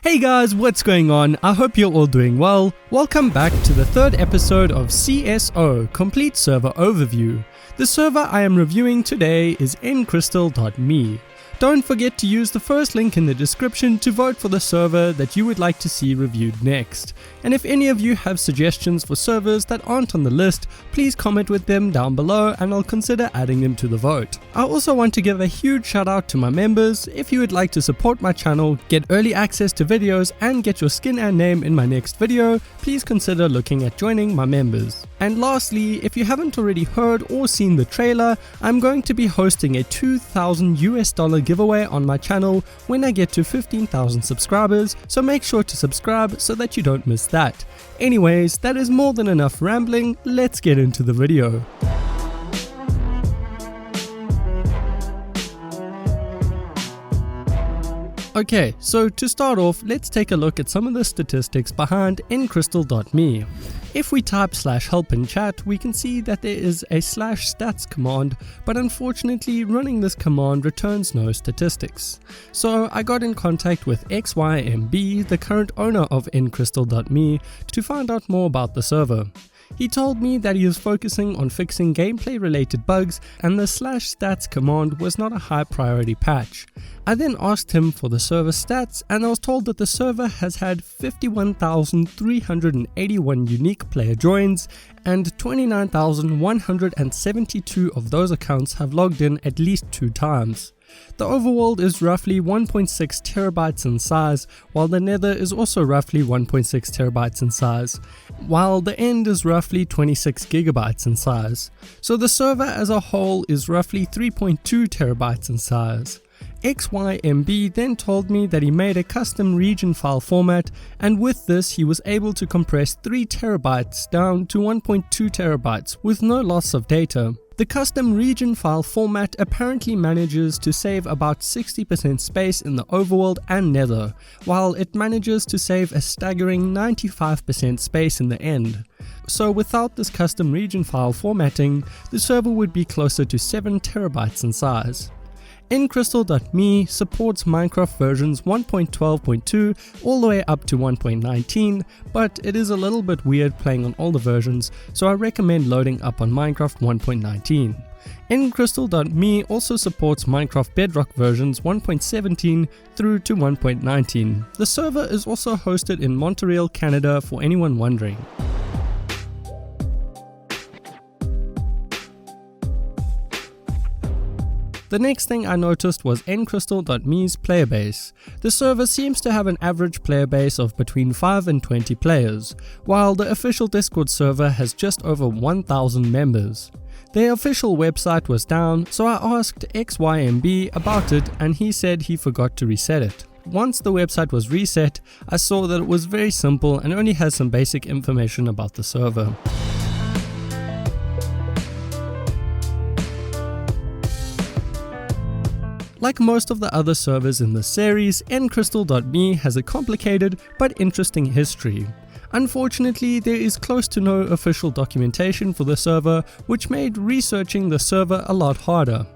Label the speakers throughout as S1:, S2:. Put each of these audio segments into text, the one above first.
S1: Hey guys, what's going on? I hope you're all doing well. Welcome back to the third episode of C.S.O, Complete Server Overview. The server I am reviewing today is ncrystal.me. Don't forget to use the first link in the description to vote for the server that you would like to see reviewed next. And if any of you have suggestions for servers that aren't on the list, please comment with them down below and I'll consider adding them to the vote. I also want to give a huge shout out to my members. If you would like to support my channel, get early access to videos and get your skin and name in my next video, please consider looking at joining my members. And lastly, if you haven't already heard or seen the trailer, I'm going to be hosting a $2,000 giveaway on my channel when I get to 15,000 subscribers, so make sure to subscribe so that you don't miss that. Anyways, that is more than enough rambling, let's get into the video. Okay, so to start off, let's take a look at some of the statistics behind ncrystal.me. If we type /help in chat, we can see that there is a /stats command, but unfortunately running this command returns no statistics. So I got in contact with XYMB, the current owner of ncrystal.me, to find out more about the server. He told me that he is focusing on fixing gameplay related bugs and the /stats command was not a high priority patch. I then asked him for the server stats and I was told that the server has had 51,381 unique player joins and 29,172 of those accounts have logged in at least 2 times. The overworld is roughly 1.6 terabytes in size, while the nether is also roughly 1.6 terabytes in size, while the end is roughly 26 gigabytes in size. So the server as a whole is roughly 3.2 terabytes in size. XYMB then told me that he made a custom region file format, and with this he was able to compress 3 terabytes down to 1.2 terabytes with no loss of data. The custom region file format apparently manages to save about 60% space in the overworld and nether, while it manages to save a staggering 95% space in the end. So without this custom region file formatting, the server would be closer to 7 terabytes in size. ncrystal.me supports Minecraft versions 1.12.2 all the way up to 1.19, but it is a little bit weird playing on older versions, so I recommend loading up on Minecraft 1.19. ncrystal.me also supports Minecraft Bedrock versions 1.17 through to 1.19. The server is also hosted in Montreal, Canada for anyone wondering. The next thing I noticed was ncrystal.me's player base. The server seems to have an average player base of between 5 and 20 players, while the official Discord server has just over 1,000 members. Their official website was down, so I asked XYMB about it and he said he forgot to reset it. Once the website was reset, I saw that it was very simple and only has some basic information about the server. Like most of the other servers in this series, ncrystal.me has a complicated but interesting history. Unfortunately, there is close to no official documentation for the server, which made researching the server a lot harder.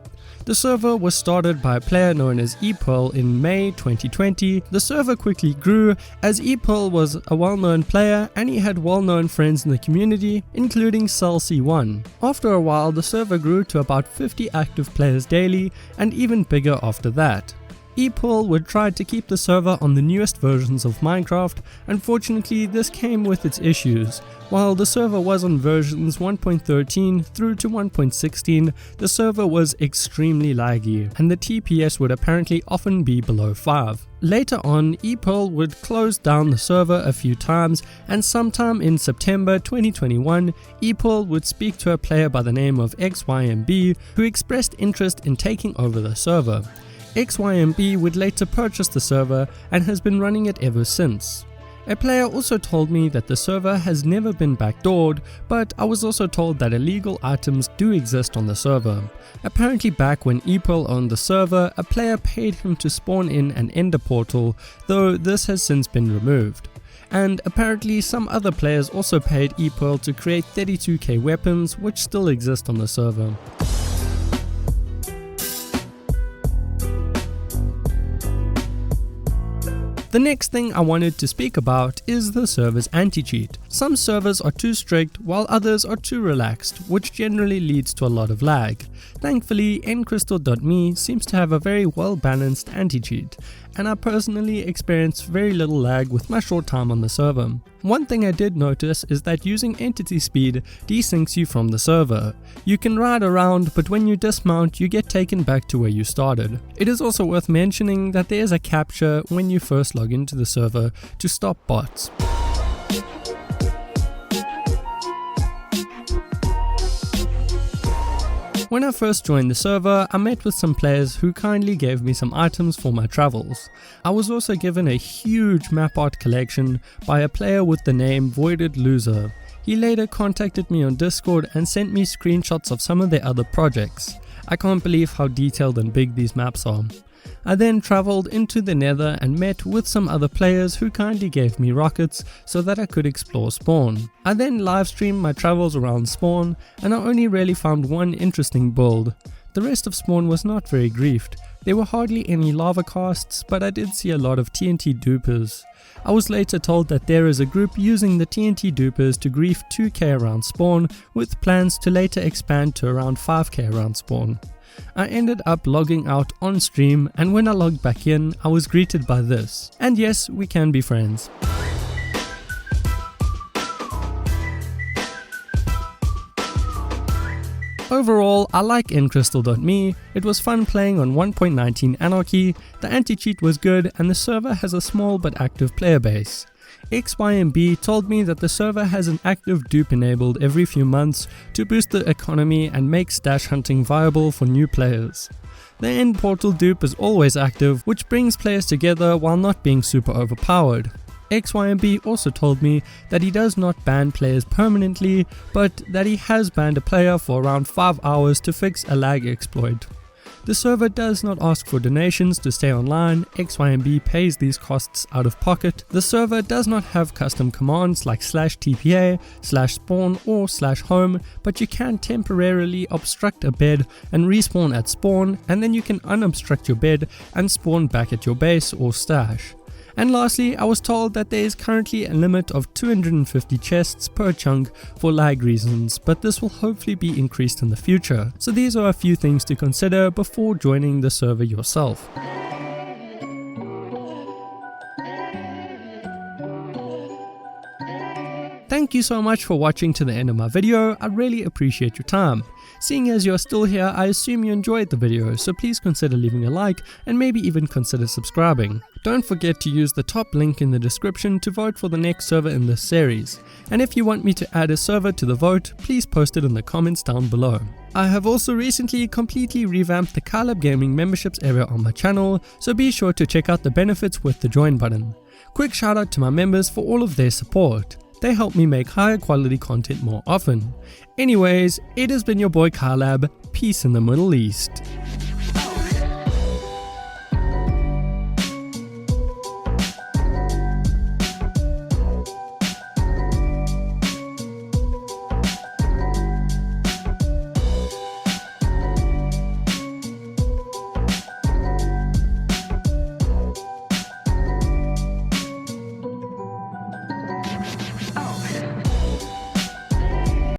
S1: The server was started by a player known as ePearl in May 2020. The server quickly grew as ePearl was a well-known player and he had well-known friends in the community, including C.S.O. After a while, the server grew to about 50 active players daily and even bigger after that. ePearl would try to keep the server on the newest versions of Minecraft. Unfortunately, this came with its issues. While the server was on versions 1.13 through to 1.16, the server was extremely laggy and the TPS would apparently often be below 5. Later on, ePearl would close down the server a few times, and sometime in September 2021, ePearl would speak to a player by the name of XYMB who expressed interest in taking over the server. XYMB would later purchase the server and has been running it ever since. A player also told me that the server has never been backdoored, but I was also told that illegal items do exist on the server. Apparently back when ePearl owned the server, a player paid him to spawn in an ender portal, though this has since been removed. And apparently some other players also paid ePearl to create 32k weapons, which still exist on the server. The next thing I wanted to speak about is the server's anti-cheat. Some servers are too strict while others are too relaxed, which generally leads to a lot of lag. Thankfully, nCrystal.me seems to have a very well balanced anti-cheat, and I personally experienced very little lag with my short time on the server. One thing I did notice is that using entity speed desyncs you from the server. You can ride around, but when you dismount you get taken back to where you started. It is also worth mentioning that there is a captcha when you first log into the server to stop bots. When I first joined the server, I met with some players who kindly gave me some items for my travels. I was also given a huge map art collection by a player with the name Voided Loser. He later contacted me on Discord and sent me screenshots of some of their other projects. I can't believe how detailed and big these maps are. I then travelled into the Nether and met with some other players who kindly gave me rockets so that I could explore Spawn. I then live streamed my travels around Spawn and I only really found one interesting build. The rest of Spawn was not very griefed. There were hardly any lava casts, but I did see a lot of TNT dupers. I was later told that there is a group using the TNT dupers to grief 2k around Spawn with plans to later expand to around 5k around Spawn. I ended up logging out on stream, and when I logged back in, I was greeted by this. And yes, we can be friends. Overall, I like nCrystal.me. It was fun playing on 1.19 Anarchy, the anti-cheat was good, and the server has a small but active player base. XYMB told me that the server has an active dupe enabled every few months to boost the economy and make stash hunting viable for new players. The end portal dupe is always active, which brings players together while not being super overpowered. XYMB also told me that he does not ban players permanently, but that he has banned a player for around 5 hours to fix a lag exploit. The server does not ask for donations to stay online, XYMB pays these costs out of pocket. The server does not have custom commands like /TPA, /spawn or /home, but you can temporarily obstruct a bed and respawn at spawn, and then you can unobstruct your bed and spawn back at your base or stash. And lastly, I was told that there is currently a limit of 250 chests per chunk for lag reasons, but this will hopefully be increased in the future. So these are a few things to consider before joining the server yourself. Thank you so much for watching to the end of my video. I really appreciate your time. Seeing as you're still here, I assume you enjoyed the video, so please consider leaving a like and maybe even consider subscribing. Don't forget to use the top link in the description to vote for the next server in this series. And if you want me to add a server to the vote, please post it in the comments down below. I have also recently completely revamped the KiLAB gaming memberships area on my channel, so be sure to check out the benefits with the join button. Quick shout out to my members for all of their support. They help me make higher quality content more often. Anyways, it has been your boy KiLAB. Peace in the Middle East.